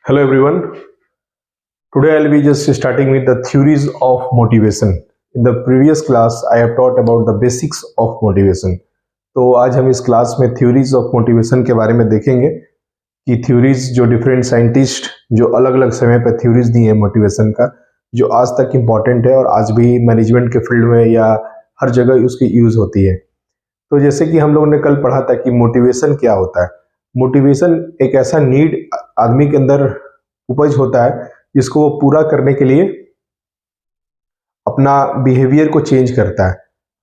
Hello everyone. Today I'll be just starting with the theories of motivation. In the previous class I have taught about the basics of motivation. तो आज हम इस class में theories of motivation के बारे में देखेंगे कि थ्योरीज जो डिफरेंट साइंटिस्ट जो अलग अलग समय पर थ्योरीज दी है मोटिवेशन का, जो आज तक इम्पॉर्टेंट है और आज भी मैनेजमेंट के फील्ड में या हर जगह उसकी यूज़ होती है। तो जैसे कि हम लोगों ने कल पढ़ा था कि मोटिवेशन क्या होता है। मोटिवेशन एक ऐसा नीड आदमी के अंदर उपज होता है जिसको वो पूरा करने के लिए अपना बिहेवियर को चेंज करता है।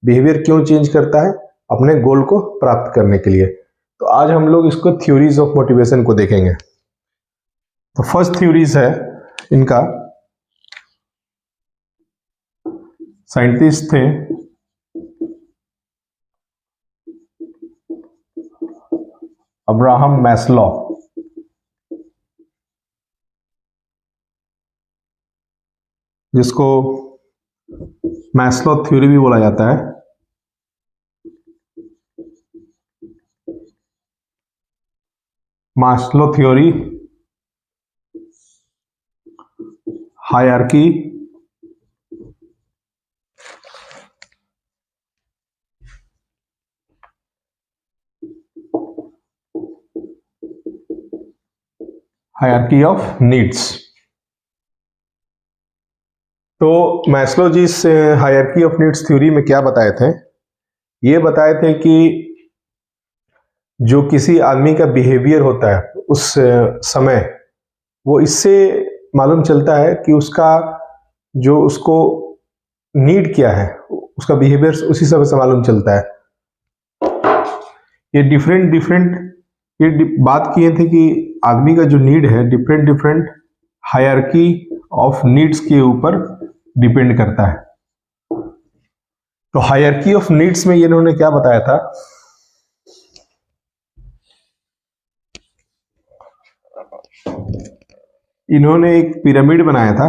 बिहेवियर क्यों चेंज करता है? अपने गोल को प्राप्त करने के लिए। तो आज हम लोग इसको थ्योरीज ऑफ मोटिवेशन को देखेंगे। तो फर्स्ट थ्योरीज है इनका, साइंटिस्ट थे अब्राहम मैस्लो, जिसको मैस्लो थ्योरी भी बोला जाता है। Maslow theory, hierarchy of needs. तो मैस्लो जी इस हायरार्की ऑफ नीड्स थ्योरी में क्या बताए थे? ये बताए थे कि जो किसी आदमी का बिहेवियर होता है उस समय, वो इससे मालूम चलता है कि उसका जो उसको नीड क्या है, उसका बिहेवियर उसी समय से मालूम चलता है। ये ये बात किए थे कि आदमी का जो नीड है डिफरेंट हायरार्की ऑफ नीड्स के ऊपर डिपेंड करता है। तो हायरार्की ऑफ नीड्स में इन्होंने क्या बताया था? इन्होंने एक पिरामिड बनाया था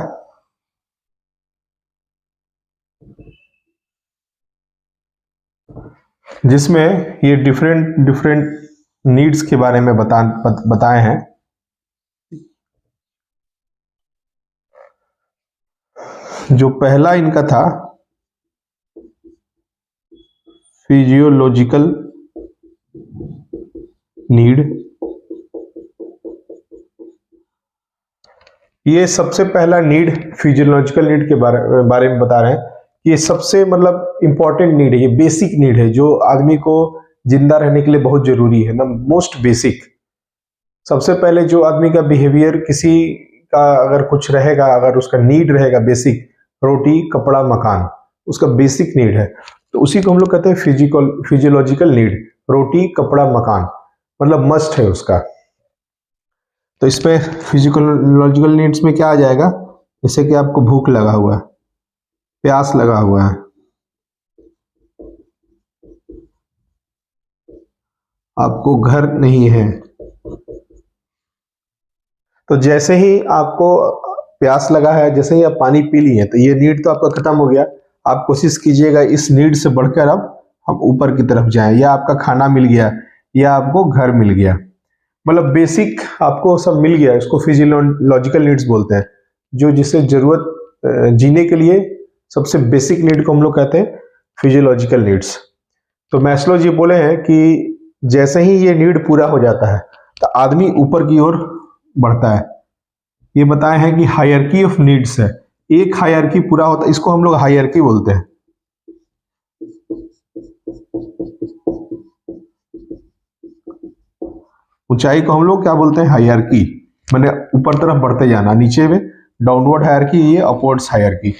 जिसमें ये डिफरेंट नीड्स के बारे में बताए हैं। जो पहला इनका था फिजियोलॉजिकल नीड। ये सबसे पहला नीड फिजियोलॉजिकल नीड के बारे में बता रहे हैं। ये सबसे मतलब इंपॉर्टेंट नीड है, ये बेसिक नीड है जो आदमी को जिंदा रहने के लिए बहुत जरूरी है ना, मोस्ट बेसिक। सबसे पहले जो आदमी का बिहेवियर, किसी का अगर कुछ रहेगा, अगर उसका नीड रहेगा बेसिक, रोटी कपड़ा मकान, उसका बेसिक नीड है, तो उसी को हम लोग कहते हैं फिजियोलॉजिकल नीड। रोटी कपड़ा मकान मतलब मस्ट है उसका। तो इसमें फिजियोलॉजिकल नीड्स में क्या आ जाएगा? जैसे कि आपको भूख लगा हुआ है, प्यास लगा हुआ है, आपको घर नहीं है, तो जैसे ही आपको प्यास लगा है, जैसे ही आप पानी पी लिए, तो ये नीड तो आपका खत्म हो गया। आप कोशिश कीजिएगा इस नीड से बढ़कर अब हम ऊपर की तरफ जाएं, या आपका खाना मिल गया या आपको घर मिल गया, मतलब बेसिक आपको सब मिल गया। इसको फिजियोलॉजिकल नीड्स बोलते हैं, जो जिससे जरूरत जीने के लिए सबसे बेसिक नीड को हम लोग कहते हैं फिजियोलॉजिकल नीड्स। तो मैस्लो जी बोले हैं कि जैसे ही ये नीड पूरा हो जाता है तो आदमी ऊपर की ओर बढ़ता है। ये बताए हैं कि हायरार्की ऑफ नीड्स है, एक हायरार्की पूरा होता है, इसको हम लोग हायरार्की बोलते हैं। ऊंचाई को हम लोग क्या बोलते हैं? हायरार्की, मैंने ऊपर तरफ बढ़ते जाना, नीचे में डाउनवर्ड हायरार्की, ये अपवर्ड्स हायरार्की।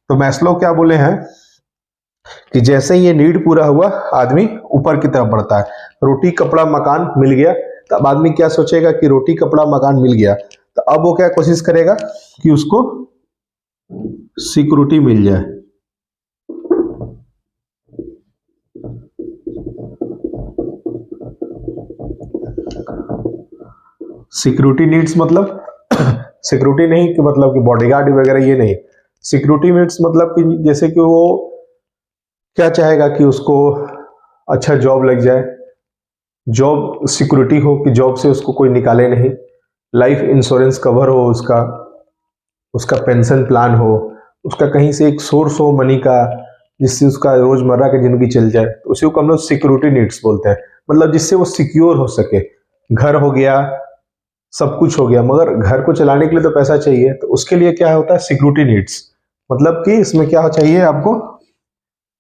तो मैस्लो क्या बोले हैं कि जैसे ही ये नीड पूरा हुआ आदमी ऊपर की तरफ बढ़ता है। रोटी कपड़ा मकान मिल गया, तब आदमी क्या सोचेगा कि रोटी कपड़ा मकान मिल गया, तो अब वो क्या कोशिश करेगा कि उसको सिक्योरिटी मिल जाए। सिक्योरिटी नीड्स मतलब सिक्योरिटी नहीं कि मतलब कि बॉडीगार्ड वगैरह, ये नहीं। सिक्योरिटी नीड्स मतलब कि जैसे कि वो क्या चाहेगा कि उसको अच्छा जॉब लग जाए, जॉब सिक्योरिटी हो कि जॉब से उसको कोई निकाले नहीं, लाइफ इंश्योरेंस कवर हो, उसका उसका पेंशन प्लान हो, उसका कहीं से एक सोर्स हो मनी का जिससे उसका रोजमर्रा की जिंदगी चल जाए, तो उसी को हम लोग सिक्योरिटी नीड्स बोलते हैं। मतलब जिससे वो सिक्योर हो सके। घर हो गया, सब कुछ हो गया, मगर घर को चलाने के लिए तो पैसा चाहिए, तो उसके लिए क्या होता है, सिक्योरिटी नीड्स। मतलब कि इसमें क्या चाहिए आपको,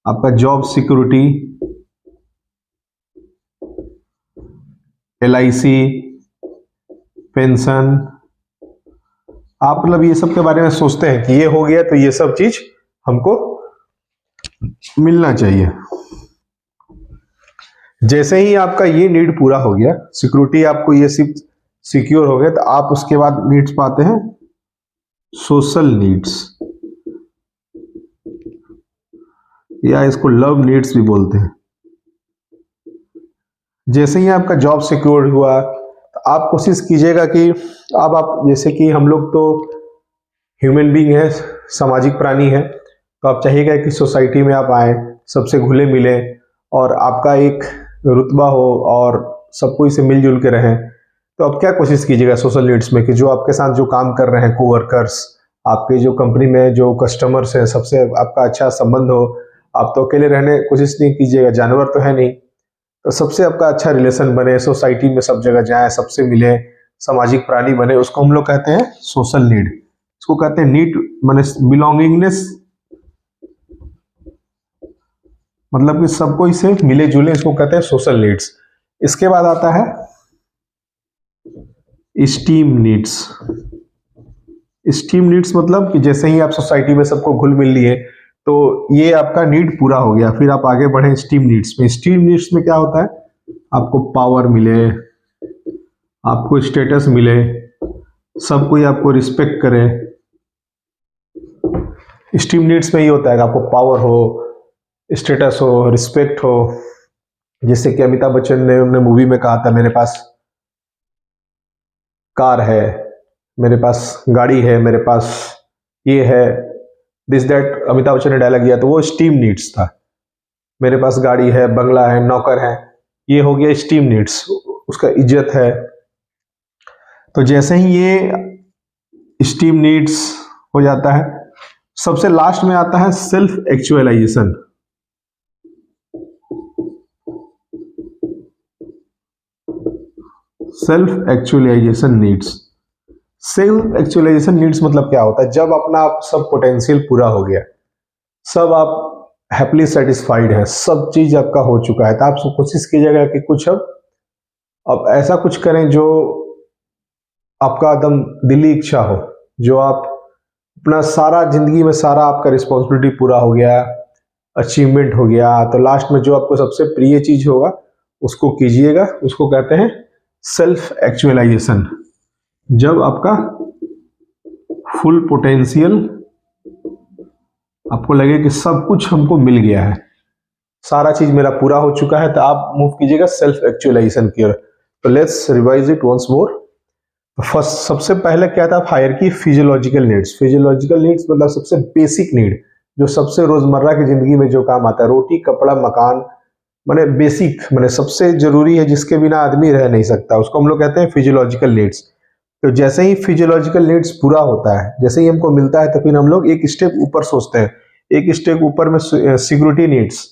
आपका जॉब सिक्योरिटी, LIC, पेंशन। आप मतलब ये सब के बारे में सोचते हैं कि ये हो गया तो ये सब चीज हमको मिलना चाहिए। जैसे ही आपका ये नीड पूरा हो गया, सिक्योरिटी आपको ये सिर्फ सिक्योर हो गया, तो आप उसके बाद नीड्स पाते हैं सोशल नीड्स, या इसको लव नीड्स भी बोलते हैं। जैसे ही आपका जॉब सिक्योर हुआ, तो आप कोशिश कीजिएगा कि अब आप, जैसे कि हम लोग तो ह्यूमन बीइंग है, सामाजिक प्राणी है, तो आप चाहिएगा कि सोसाइटी में आप आए, सबसे घुले मिले, और आपका एक रुतबा हो और सब कोई से मिलजुल के रहें। तो आप क्या कोशिश कीजिएगा सोशल नीड्स में कि जो आपके साथ जो काम कर रहे हैं कोवर्कर्स, आपके जो कंपनी में जो कस्टमर्स हैं, सबसे आपका अच्छा संबंध हो। आप तो अकेले रहने कोशिश नहीं कीजिएगा, जानवर तो है नहीं, तो सबसे आपका अच्छा रिलेशन बने, सोसाइटी में सब जगह जाए, सबसे मिले, सामाजिक प्राणी बने, उसको हम लोग कहते हैं सोशल नीड। इसको कहते हैं नीड माने बिलोंगिंगनेस, मतलब कि सबको इससे मिले जुले, इसको कहते हैं सोशल नीड्स। इसके बाद आता है स्टीम नीड्स। स्टीम नीड्स मतलब कि जैसे ही आप सोसाइटी में सबको घुल मिल लिए, तो ये आपका नीड पूरा हो गया, फिर आप आगे बढ़े स्टीम नीड्स में। स्टीम नीड्स में क्या होता है, आपको पावर मिले, आपको स्टेटस मिले, सब कोई आपको रिस्पेक्ट करे। स्टीम नीड्स में ये होता है कि आपको पावर हो, स्टेटस हो, रिस्पेक्ट हो। जैसे कि अमिताभ बच्चन ने उन्होंने मूवी में कहा था, मेरे पास कार है, मेरे पास गाड़ी है, मेरे पास ये है, दिस दैट अमिताभ बच्चन ने डायलॉग दिया, तो वो स्टीम नीड्स था। मेरे पास गाड़ी है, बंगला है, नौकर है, ये हो गया स्टीम नीड्स, उसका इज्जत है। तो जैसे ही ये स्टीम नीड्स हो जाता है, सबसे लास्ट में आता है self actualisation. Self actualisation needs. Self actualisation needs मतलब क्या होता है, जब अपना आप सब पोटेंशियल पूरा हो गया, सब आप हैप्पीली सेटिस्फाइड हैं, सब चीज आपका हो चुका है, तो आप कोशिश कीजिएगा कि कुछ अब ऐसा कुछ करें जो आपका एकदम दिली इच्छा हो, जो आप अपना सारा जिंदगी में सारा आपका रिस्पॉन्सिबिलिटी पूरा हो गया, अचीवमेंट हो गया, तो लास्ट में जो आपको सबसे प्रिय चीज होगा उसको कीजिएगा। उसको कहते हैं सेल्फ एक्चुअलाइजेशन। जब आपका फुल पोटेंशियल, आपको लगे कि सब कुछ हमको मिल गया है, सारा चीज मेरा पूरा हो चुका है, तो आप मूव कीजिएगा सेल्फ एक्चुअलाइजेशन की ओर। तो let's revise it once more. First, सबसे पहले क्या था, hierarchy physiological needs. Physiological needs मतलब सबसे बेसिक नीड, जो सबसे रोजमर्रा की जिंदगी में जो काम आता है, रोटी, कपड़ा, मकान, माने बेसिक, माने सबसे जरूरी है, जिसके बिना आदमी रह नहीं सकता, उसको हम लोग कहते हैं फिजियोलॉजिकल नीड्स। तो जैसे ही फिजियोलॉजिकल नीड्स पूरा होता है, जैसे ही हमको मिलता है, तो फिर हम लोग एक स्टेप ऊपर सोचते हैं। एक स्टेप ऊपर में सिक्योरिटी नीड्स,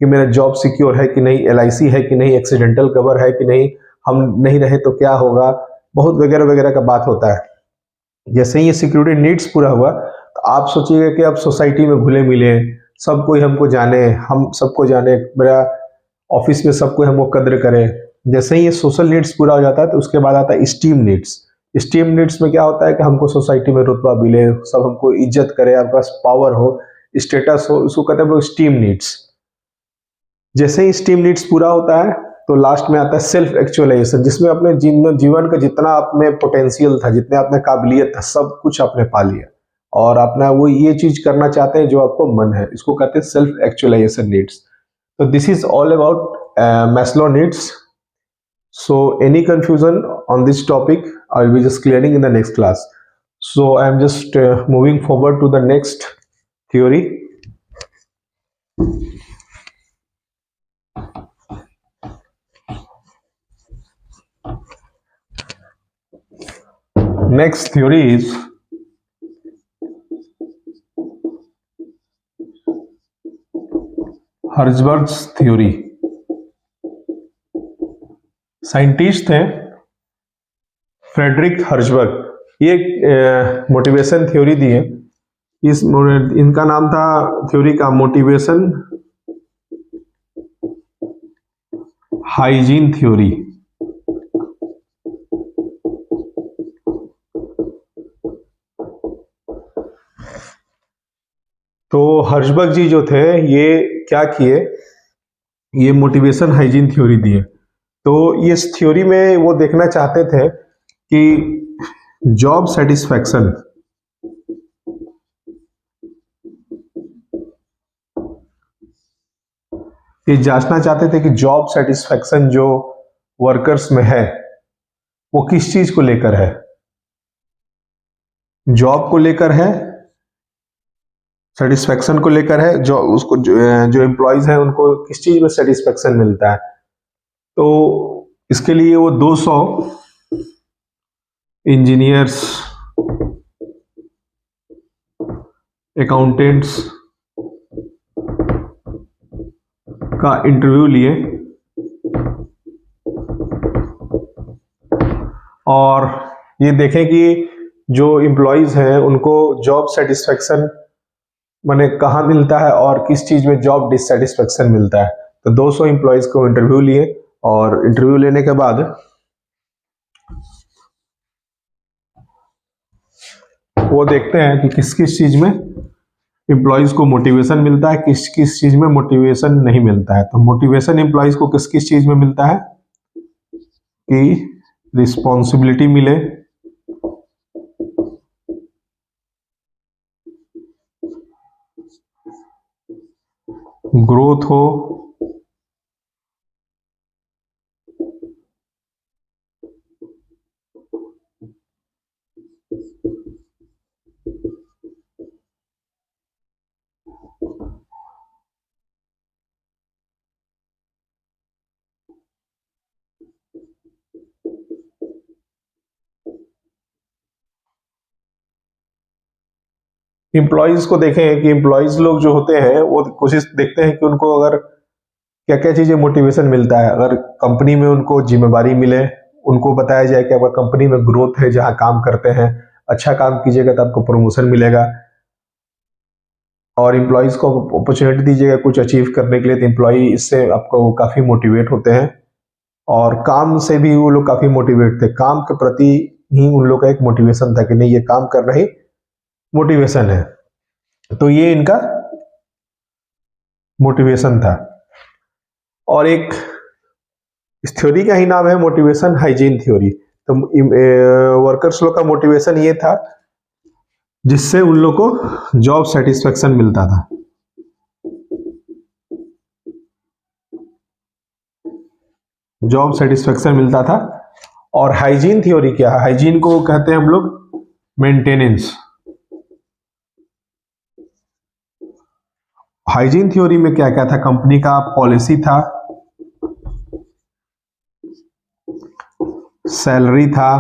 कि मेरा जॉब सिक्योर है कि नहीं, LIC है कि नहीं, एक्सीडेंटल कवर है कि नहीं, हम नहीं रहे तो क्या होगा, बहुत वगैरह वगैरह का बात होता है। जैसे ही ये सिक्योरिटी नीड्स पूरा हुआ, तो आप सोचिएगा कि अब सोसाइटी में घुले मिले, सब कोई हमको जाने, हम सबको जाने, मेरा ऑफिस में सब कोई हमको कद्र करे। जैसे ही ये सोशल नीड्स पूरा हो जाता है, तो उसके बाद आता है स्टीम नीड्स। स्टीम नीड्स में क्या होता है कि हमको सोसाइटी में रुतबा मिले, सब हमको इज्जत करे, आपके पास पावर हो, स्टेटस हो, उसको कहते हैं स्टीम नीड्स। जैसे ही स्टीम नीड्स पूरा होता है, तो लास्ट में आता है सेल्फ एक्चुअलाइजेशन, जिसमें अपने जीवन का जितना आप में पोटेंशियल था, जितने आप में काबिलियत था, सब कुछ आपने पा लिया, और अपना वो ये चीज करना चाहते हैं जो आपको मन है, इसको कहते हैं self actualisation needs. So this is all about Maslow needs. So any confusion on this topic, I will be just clearing in the next class. So I am just moving forward to the next theory. Next theory is Herzberg's theory. Scientist हैं Frederick Herzberg, ये motivation theory दी है। इनका नाम था theory का motivation hygiene theory. तो Herzberg ji जो थे ये क्या किए, ये मोटिवेशन हाइजीन थ्योरी दी है। तो इस थ्योरी में वो देखना चाहते थे कि जॉब सेटिस्फैक्शन, ये जांचना चाहते थे कि जॉब सेटिस्फैक्शन जो वर्कर्स में है वो किस चीज को लेकर है, जॉब को लेकर है, सेटिस्फैक्शन को लेकर है, जो उसको जो एम्प्लॉयज हैं उनको किस चीज में सेटिस्फैक्शन मिलता है। तो इसके लिए वो 200 इंजीनियर्स, अकाउंटेंट्स का इंटरव्यू लिए और ये देखें कि जो एम्प्लॉयज हैं उनको जॉब सेटिस्फैक्शन माने कहाँ मिलता है और किस चीज में जॉब डिससेटिस्फैक्शन मिलता है। तो 200 एम्प्लॉयज को इंटरव्यू लिए और इंटरव्यू लेने के बाद वो देखते हैं कि किस किस चीज में एम्प्लॉयज को मोटिवेशन मिलता है, किस किस चीज में मोटिवेशन नहीं मिलता है। तो मोटिवेशन एम्प्लॉयज को किस किस चीज में मिलता है कि रिस्पॉन्सिबिलिटी मिले, ग्रोथ हो, एम्प्लॉयज को देखें कि एम्प्लॉयज लोग जो होते हैं वो कोशिश देखते हैं कि उनको अगर क्या क्या चीजें मोटिवेशन मिलता है। अगर कंपनी में उनको जिम्मेदारी मिले, उनको बताया जाए कि अगर कंपनी में ग्रोथ है, जहां काम करते हैं अच्छा काम कीजिएगा तो आपको प्रमोशन मिलेगा, और एम्प्लॉयज को अपॉर्चुनिटी दीजिएगा कुछ अचीव करने के लिए, तो एम्प्लॉय इससे आपको काफी मोटिवेट होते हैं और काम से भी वो लोग काफी मोटिवेट थे। काम के प्रति ही उन लोग का एक मोटिवेशन था कि नहीं ये काम करना ही मोटिवेशन है। तो ये इनका मोटिवेशन था। और एक इस थ्योरी का ही नाम है मोटिवेशन हाइजीन थ्योरी। तो वर्कर्स लोग का मोटिवेशन ये था जिससे उन लोग को जॉब सेटिस्फैक्शन मिलता था। जॉब सेटिस्फैक्शन मिलता था। और हाइजीन थ्योरी क्या है, हाइजीन को कहते हैं हम लोग मेंटेनेंस। हाइजीन थ्योरी में क्या क्या था, कंपनी का पॉलिसी था, सैलरी था,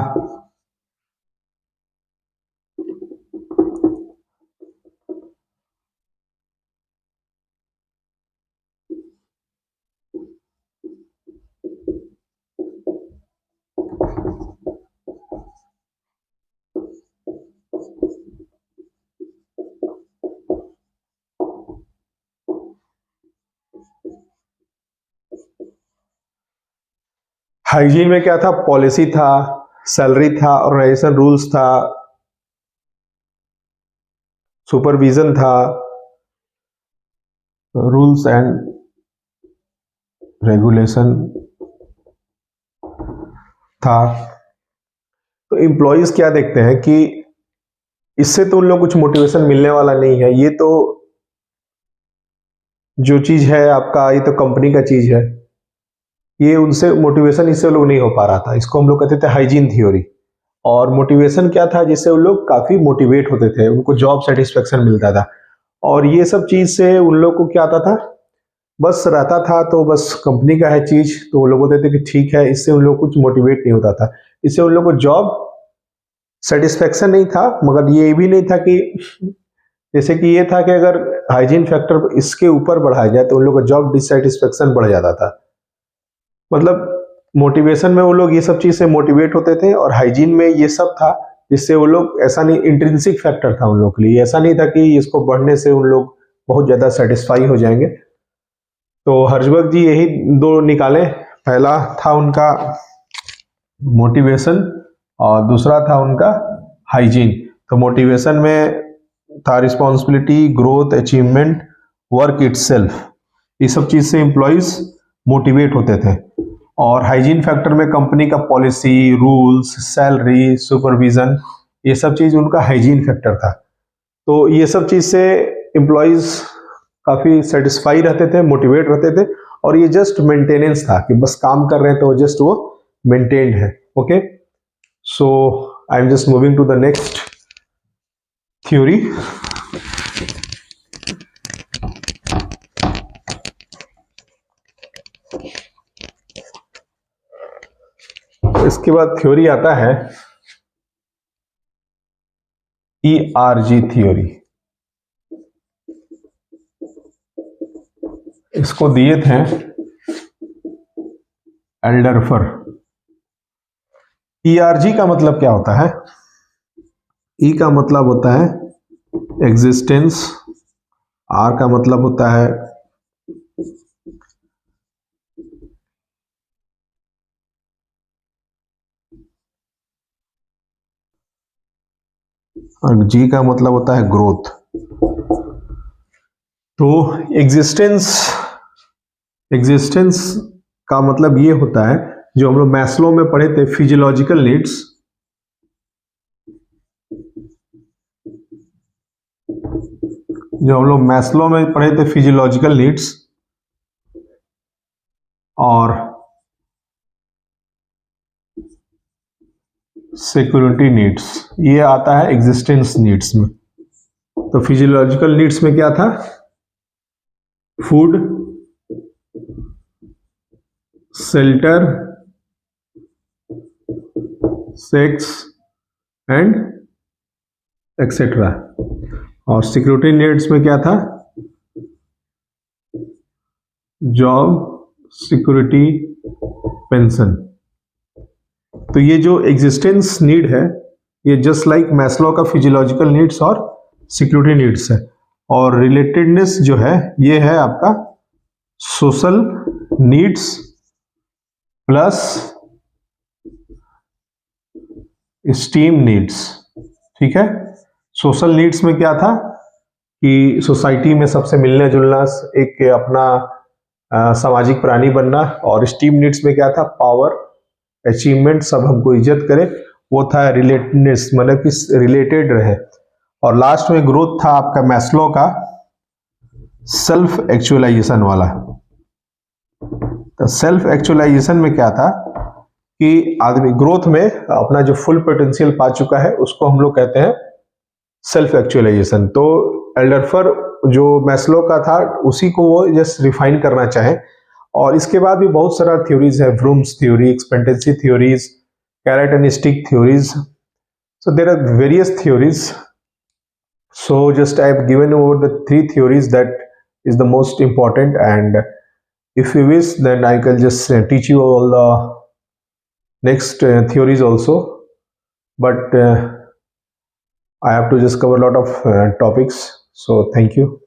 हाइजीन में क्या था, पॉलिसी था, सैलरी था, ऑर्गेनाइजेशन रूल्स था, सुपरविजन था, रूल्स एंड रेगुलेशन था। तो एम्प्लॉयज क्या देखते हैं कि इससे तो उन लोग कुछ मोटिवेशन मिलने वाला नहीं है, ये तो जो चीज है आपका, ये तो कंपनी का चीज है, ये उनसे मोटिवेशन इससे लोग नहीं हो पा रहा था। इसको हम लोग कहते थे हाइजीन थ्योरी। और मोटिवेशन क्या था, जिससे उन लोग काफी मोटिवेट होते थे, उनको जॉब सेटिस्फेक्शन मिलता था। और ये सब चीज से उन लोग को क्या आता था, बस रहता था तो बस कंपनी का है चीज, तो वो लोग बोलते थे कि ठीक है, इससे उन लोग कुछ मोटिवेट नहीं होता था, इससे उन लोग को जॉब सेटिस्फेक्शन नहीं था, मगर ये भी नहीं था कि जैसे कि ये था कि अगर हाइजीन फैक्टर इसके ऊपर बढ़ाया जाए तो उन लोगों का जॉब डिससेटिस्फेक्शन बढ़ जाता था। मतलब मोटिवेशन में वो लोग ये सब चीज़ से मोटिवेट होते थे, और हाइजीन में ये सब था जिससे वो लोग, ऐसा नहीं, इंट्रिंसिक फैक्टर था उन लोग के लिए, ऐसा नहीं था कि इसको बढ़ने से उन लोग बहुत ज़्यादा सेटिस्फाई हो जाएंगे। तो हर्जबर्ग जी यही दो निकाले, पहला था उनका मोटिवेशन और दूसरा था उनका हाइजीन। तो मोटिवेशन में था responsibility, growth, achievement, work itself, ये सब चीज़ से एम्प्लॉयज मोटिवेट होते थे। और हाइजीन फैक्टर में कंपनी का पॉलिसी, रूल्स, सैलरी, सुपरविजन, ये सब चीज़ उनका हाइजीन फैक्टर था। तो ये सब चीज़ से एम्प्लॉयज काफ़ी सेटिस्फाई रहते थे, मोटिवेट रहते थे, और ये जस्ट मेंटेनेंस था कि बस काम कर रहे हैं तो जस्ट वो मेंटेन्ड है। Okay, so I am just moving to the next theory. इसके बाद थ्योरी आता है ERG थ्योरी। इसको दिए थे एल्डरफर। ERG का मतलब क्या होता है? E का मतलब होता है एग्जिस्टेंस, R का मतलब होता है और G का मतलब होता है ग्रोथ। तो एग्जिस्टेंस का मतलब ये होता है, जो हम लोग मैस्लो में पढ़े थे, फिजियोलॉजिकल नीड्स। जो हम लोग मैस्लो में पढ़े थे फिजियोलॉजिकल नीड्स, और सिक्योरिटी नीड्स, ये आता है एग्जिस्टेंस नीड्स में। तो फिजियोलॉजिकल नीड्स में क्या था? Food, shelter, sex and etcetera. और सिक्योरिटी नीड्स में क्या था? Job, security, pension. तो ये जो एग्जिस्टेंस नीड है, ये जस्ट लाइक मैस्लो का फिजियोलॉजिकल नीड्स और सिक्योरिटी नीड्स है। और रिलेटेडनेस जो है, ये है आपका social needs plus steam needs. ठीक है, सोशल नीड्स में क्या था कि सोसाइटी में सबसे मिलना जुलना, एक अपना सामाजिक प्राणी बनना। और स्टीम नीड्स में क्या था? पावर, अचीवमेंट, सब हमको इज्जत करे, वो था रिलेटेडनेस, मतलब कि रिलेटेड रहे। और लास्ट में ग्रोथ था आपका मैस्लो का सेल्फ एक्चुअलाइजेशन वाला। तो सेल्फ एक्चुअलाइजेशन में क्या था कि आदमी ग्रोथ में अपना जो फुल पोटेंशियल पा चुका है, उसको हम लोग कहते हैं सेल्फ एक्चुअलाइजेशन। तो एल्डरफर जो मैस्लो का था, उसी को वो जस्ट रिफाइन करना चाहे। और इसके बाद भी बहुत सारा थ्योरीज है, brooms theory, expectancy theories, carrot and stick theories. So there are various theories. So just I have given over the 3 theories that is the most important, and if you wish, then I can just teach you all the next theories also. But I have to just cover a lot of topics. So thank you.